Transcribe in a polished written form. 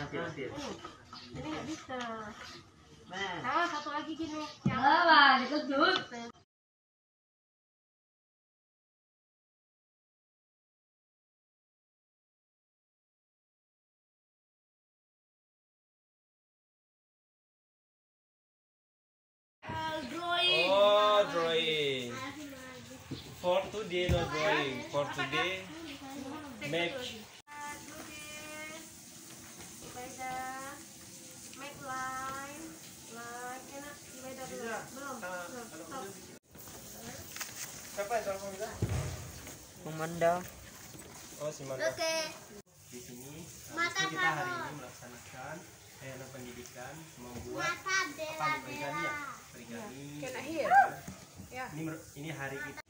Jadi nggak bisa. Nah, satu lagi gini. Wah, dikejut. Oh, drawing. For today, no drawing. For today, make. Make line, enak dibaca dulu. Belum. Siapa yang telepon kita? Memanda. Oh, si Manda. Oke. Di sini Mata kita hari kamu. ini melaksanakan layanan pendidikan membuat apa nih, origami ya? Origami. Kena here. Ya. Ini hari kita